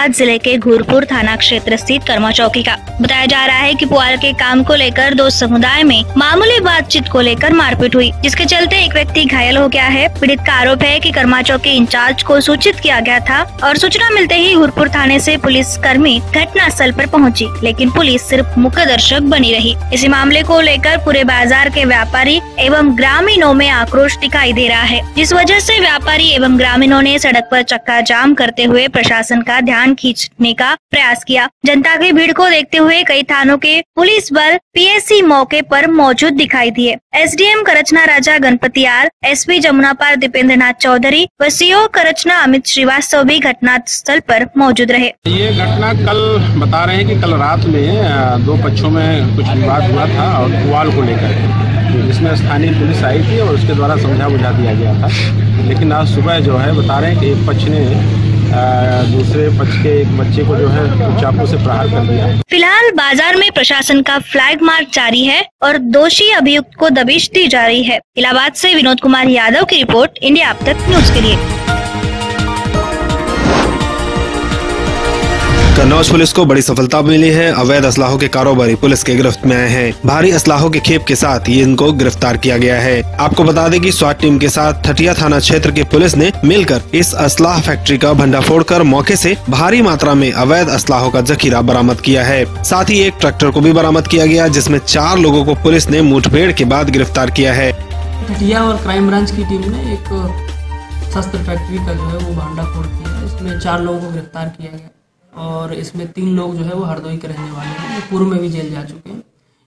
इलाहाबाद जिले के घूरपुर थाना क्षेत्र स्थित कर्मा चौकी का। बताया जा रहा है कि पुआल के काम को लेकर दो समुदाय में मामूली बातचीत को लेकर मारपीट हुई, जिसके चलते एक व्यक्ति घायल हो गया है। पीड़ित का आरोप है कि कर्मा चौकी इंचार्ज को सूचित किया गया था और सूचना मिलते ही घूरपुर थाने से पुलिस कर्मी घटना स्थल पर पहुंची, लेकिन पुलिस सिर्फ मुख्य दर्शक बनी रही। इसी मामले को लेकर पूरे बाजार के व्यापारी एवं ग्रामीणों में आक्रोश दिखाई दे रहा है, जिस वजह से व्यापारी एवं ग्रामीणों ने सड़क पर चक्का जाम करते हुए प्रशासन का ध्यान खींचने का प्रयास किया। जनता की भीड़ को देखते हुए कई थानों के पुलिस बल पीएससी मौके पर मौजूद दिखाई दिए। SDM Karchana Raja Ganapati R, SP Jamunapar Deependra Nath Chaudhary व सीओ करचना अमित श्रीवास्तव भी घटना स्थल पर मौजूद रहे। ये घटना कल बता रहे हैं कि कल रात में दो पक्षों में कुछ विवाद हुआ था और पुआल को लेकर, जिसमें स्थानीय पुलिस आई थी और उसके द्वारा समझा बुझा दिया गया था। लेकिन आज सुबह जो है बता रहे हैं कि एक पक्ष ने दूसरे पक्ष के एक बच्चे को जो है चाकू से प्रहार कर दिया। फिलहाल बाजार में प्रशासन का फ्लैग मार्च जारी है और दोषी अभियुक्त को दबिश दी जा रही है। इलाहाबाद से विनोद कुमार यादव की रिपोर्ट, इंडिया अब तक न्यूज के लिए। कन्नौज पुलिस को बड़ी सफलता मिली है। अवैध असलाहों के कारोबारी पुलिस के गिरफ्त में आए हैं। भारी असलाहों के खेप के साथ ये इनको गिरफ्तार किया गया है। आपको बता दें कि स्वाट टीम के साथ ठटिया थाना क्षेत्र की पुलिस ने मिलकर इस असलाह फैक्ट्री का भंडाफोड़ कर मौके से भारी मात्रा में अवैध असलाहों का जखीरा बरामद किया है। साथ ही एक ट्रैक्टर को भी बरामद किया गया, जिसमें 4 लोगों को पुलिस ने मुठभेड़ के बाद गिरफ्तार किया है। ठटिया और क्राइम ब्रांच की टीम ने एक शस्त्र फैक्ट्री का जो है वो भंडाफोड़ किया। इसमें 4 लोगों को गिरफ्तार किया गया और इसमें 3 लोग जो है वो हरदोई के रहने वाले हैं, जो पूर्व में भी जेल जा चुके हैं।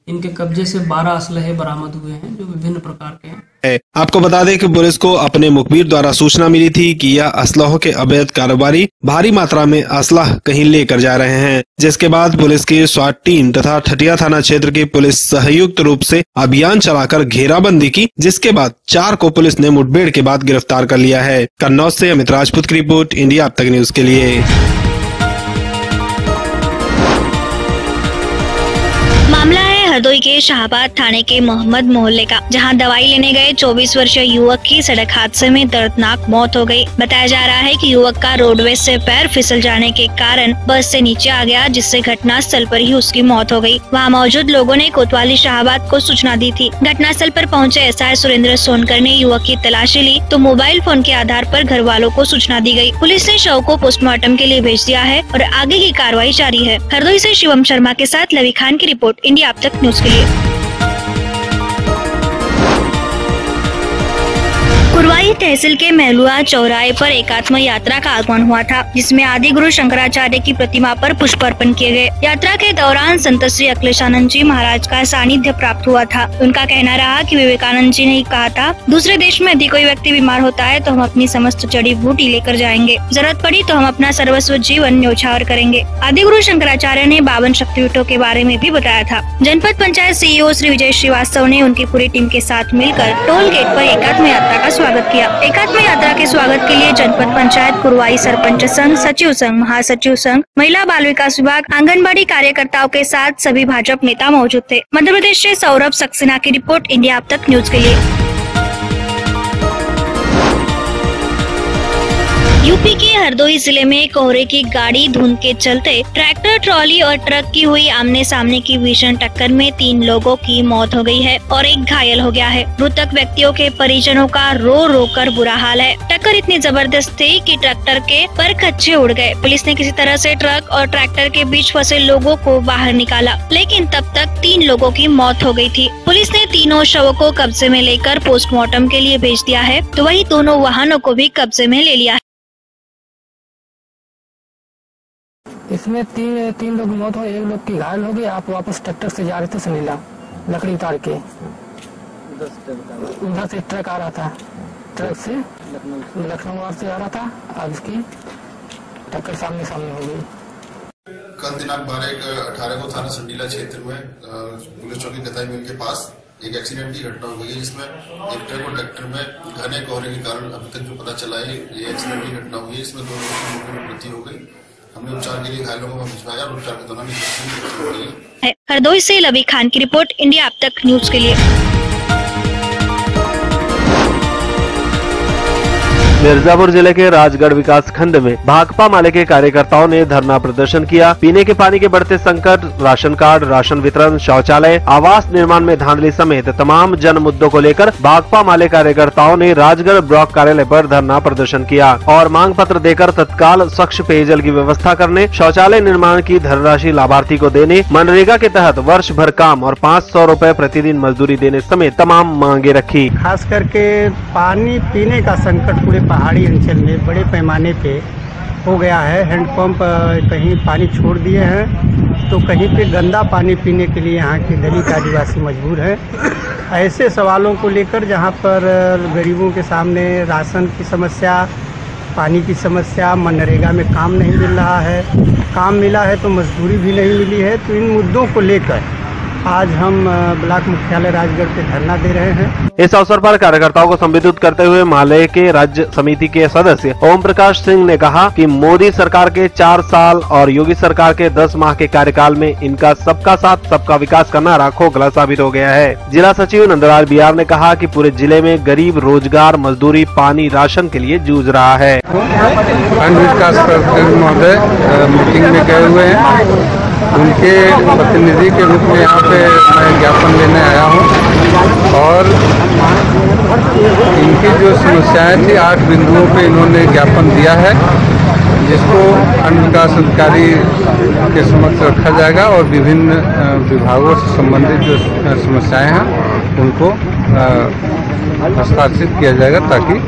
इनके कब्जे से 12 असलहे बरामद हुए हैं, जो विभिन्न प्रकार के हैं। आपको बता दें कि पुलिस को अपने मुखबिर द्वारा सूचना मिली थी कि यह असलहों के अवैध कारोबारी भारी मात्रा में असलाह कहीं लेकर जा रहे हैं, जिसके बाद पुलिस की स्वाट टीम तथा ठटिया थाना क्षेत्र की पुलिस संयुक्त रूप से अभियान चलाकर घेराबंदी की, जिसके बाद 4 को पुलिस ने मुठभेड़ के बाद गिरफ्तार कर लिया है। कन्नौज से अमित राजपूत की रिपोर्ट, इंडिया अब तक न्यूज के लिए। मामला है हरदोई के शाहबाद थाने के मोहम्मद मोहल्ले का, जहां दवाई लेने गए 24 वर्षीय युवक की सड़क हादसे में दर्दनाक मौत हो गई। बताया जा रहा है कि युवक का रोडवेज से पैर फिसल जाने के कारण बस से नीचे आ गया, जिससे घटना स्थल पर ही उसकी मौत हो गई। वहां मौजूद लोगों ने कोतवाली शाहबाद को सूचना दी थी। घटना स्थल पर पहुंचे एसआई सुरेंद्र सोनकर ने युवक की तलाशी ली तो मोबाइल फोन के आधार पर घर वालों को सूचना दी गई। पुलिस ने शव को पोस्टमार्टम के लिए भेज दिया है और आगे की कार्रवाई जारी है। हरदोई से शिवम शर्मा के साथ लवी खान की रिपोर्ट, इंडिया अब तक न्यूज के लिए। कुरवाई तहसील के महलुआ चौराहे पर एकात्म यात्रा का आगमन हुआ था, जिसमें आदि गुरु शंकराचार्य की प्रतिमा पर पुष्पार्पण किए गए। यात्रा के दौरान संत श्री अखिलेशानंद जी महाराज का सानिध्य प्राप्त हुआ था। उनका कहना रहा कि विवेकानंद जी ने कहा था, दूसरे देश में यदि कोई व्यक्ति बीमार होता है तो हम अपनी समस्त जड़ी बूटी लेकर जाएंगे, जरूरत पड़ी तो हम अपना सर्वस्व जीवन न्यौछावर करेंगे। आदि गुरु शंकराचार्य ने 52 शक्तिपीठों के बारे में भी बताया था। जनपद पंचायत सीईओ श्री विजय श्रीवास्तव ने उनकी पूरी टीम के साथ मिलकर टोल गेट पर एकात्म यात्रा का स्वागत किया। एकात्म यात्रा के स्वागत के लिए जनपद पंचायत, कुरवाई सरपंच संघ, सचिव संघ, महासचिव संघ, महिला बाल विकास विभाग, आंगनबाड़ी कार्यकर्ताओं के साथ सभी भाजपा नेता मौजूद थे। मध्य प्रदेश से सौरभ सक्सेना की रिपोर्ट, इंडिया अब तक न्यूज के लिए। यूपी के हरदोई जिले में कोहरे की गाड़ी धुंध के चलते ट्रैक्टर, ट्रॉली और ट्रक की हुई आमने सामने की भीषण टक्कर में 3 लोगों की मौत हो गई है और एक घायल हो गया है। मृतक व्यक्तियों के परिजनों का रो रो कर बुरा हाल है। टक्कर इतनी जबरदस्त थी कि ट्रैक्टर के परखच्चे उड़ गए। पुलिस ने किसी तरह से ट्रक और ट्रैक्टर के बीच फंसे लोगों को बाहर निकाला, लेकिन तब तक 3 लोगों की मौत हो गई थी। पुलिस ने तीनों शवों को कब्जे में लेकर पोस्टमार्टम के लिए भेज दिया है, तो वही दोनों वाहनों को भी कब्जे में ले लिया है। इसमें तीन लोग की मौत हो, 1 लोग की घायल हो गई। आप वापस ट्रैक्टर से जा रहे थे सुनीला, लकड़ी उतार के उधर से ट्रक आ रहा था, ट्रक से लखनऊ से आ रहा था, आज उसकी टक्कर सामने हो गई। कल दिनांक 12/18 को थाना संडीला क्षेत्र में पुलिस चौकी कताई मिल के पास एक एक्सीडेंट की घटना हो गई है, जिसमें एक ट्रक और ट्रैक्टर में घने कोहरे के कारण अभी तक जो पता चला है ये एक्सीडेंट की घटना हुई है। इसमें 2 लोगों की मौके पर मृत्यु हो गई। हमने उपचार के लिए घायलों को भिजवाया और उपचार के दौरान हरदोई से लवी खान की रिपोर्ट, इंडिया अब तक न्यूज के लिए। मिर्जापुर जिले के राजगढ़ विकास खंड में भाकपा माले के कार्यकर्ताओं ने धरना प्रदर्शन किया। पीने के पानी के बढ़ते संकट, राशन कार्ड, राशन वितरण, शौचालय, आवास निर्माण में धांधली समेत तमाम जन मुद्दों को लेकर भाकपा माले कार्यकर्ताओं ने राजगढ़ ब्लॉक कार्यालय पर धरना प्रदर्शन किया और मांग पत्र देकर तत्काल स्वच्छ पेयजल की व्यवस्था करने, शौचालय निर्माण की धनराशि लाभार्थी को देने, मनरेगा के तहत वर्ष भर काम और 500 रुपए प्रतिदिन मजदूरी देने समेत तमाम मांगे रखी। खास करके पानी पीने का संकट पूरे पहाड़ी अंचल में बड़े पैमाने पे हो गया है। हैंडपंप कहीं पानी छोड़ दिए हैं तो कहीं पे गंदा पानी पीने के लिए यहाँ के दलित आदिवासी मजबूर हैं। ऐसे सवालों को लेकर जहाँ पर गरीबों के सामने राशन की समस्या, पानी की समस्या, मनरेगा में काम नहीं मिल रहा है, काम मिला है तो मजदूरी भी नहीं मिली है, तो इन मुद्दों को लेकर आज हम ब्लॉक मुख्यालय राजगढ़ पे धरना दे रहे हैं। इस अवसर पर कार्यकर्ताओं को संबोधित करते हुए माले के राज्य समिति के सदस्य ओम प्रकाश सिंह ने कहा कि मोदी सरकार के 4 साल और योगी सरकार के 10 माह के कार्यकाल में इनका सबका साथ सबका विकास का नारा खोखला साबित हो गया है। जिला सचिव नंदलाल बिहार ने कहा कि पूरे जिले में गरीब रोजगार, मजदूरी, पानी, राशन के लिए जूझ रहा है। खंड विकास महोदय मीटिंग में गए हुए हैं, उनके प्रतिनिधि के रूप में यहाँ पे मैं ज्ञापन लेने आया हूँ और इनकी जो समस्याएं थी 8 बिंदुओं पे इन्होंने ज्ञापन दिया है, जिसको खंड विकास अधिकारी के समक्ष रखा जाएगा और विभिन्न विभागों से संबंधित जो समस्याएं हैं उनको हस्ताक्षरित किया जाएगा ताकि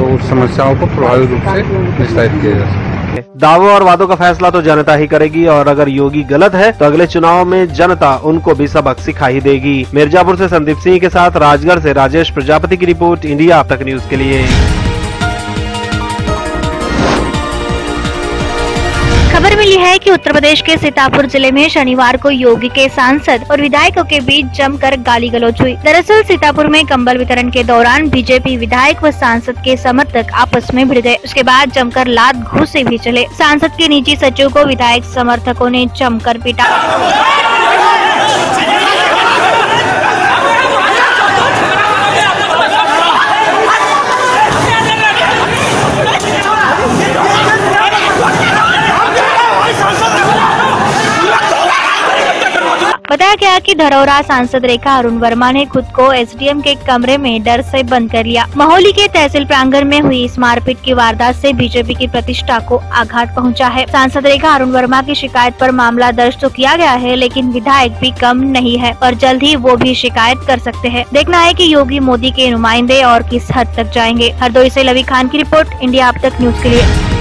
उस समस्याओं को प्रभावी रूप से निस्तारित किया जा सके। दावों और वादों का फैसला तो जनता ही करेगी और अगर योगी गलत है तो अगले चुनाव में जनता उनको भी सबक सिखा ही देगी। मिर्जापुर से संदीप सिंह के साथ राजगढ़ से राजेश प्रजापति की रिपोर्ट, इंडिया अब तक न्यूज के लिए। खबर मिली है कि उत्तर प्रदेश के सीतापुर जिले में शनिवार को योगी के सांसद और विधायकों के बीच जमकर गाली गलौज हुई। दरअसल सीतापुर में कंबल वितरण के दौरान बीजेपी विधायक व सांसद के समर्थक आपस में भिड़ गए। उसके बाद जमकर लात घूंसे भी चले। सांसद के निजी सचिव को विधायक समर्थकों ने जमकर पीटा। बताया गया कि धरौरा सांसद रेखा अरुण वर्मा ने खुद को एसडीएम के कमरे में डर से बंद कर लिया। महोली के तहसील प्रांगण में हुई इस मारपीट की वारदात से बीजेपी की प्रतिष्ठा को आघात पहुंचा है। सांसद रेखा अरुण वर्मा की शिकायत पर मामला दर्ज तो किया गया है, लेकिन विधायक भी कम नहीं है और जल्द ही वो भी शिकायत कर सकते हैं। देखना है कि योगी मोदी के नुमाइंदे और किस हद तक जाएंगे। हरदोई से लवी खान की रिपोर्ट, इंडिया अब तक न्यूज के लिए।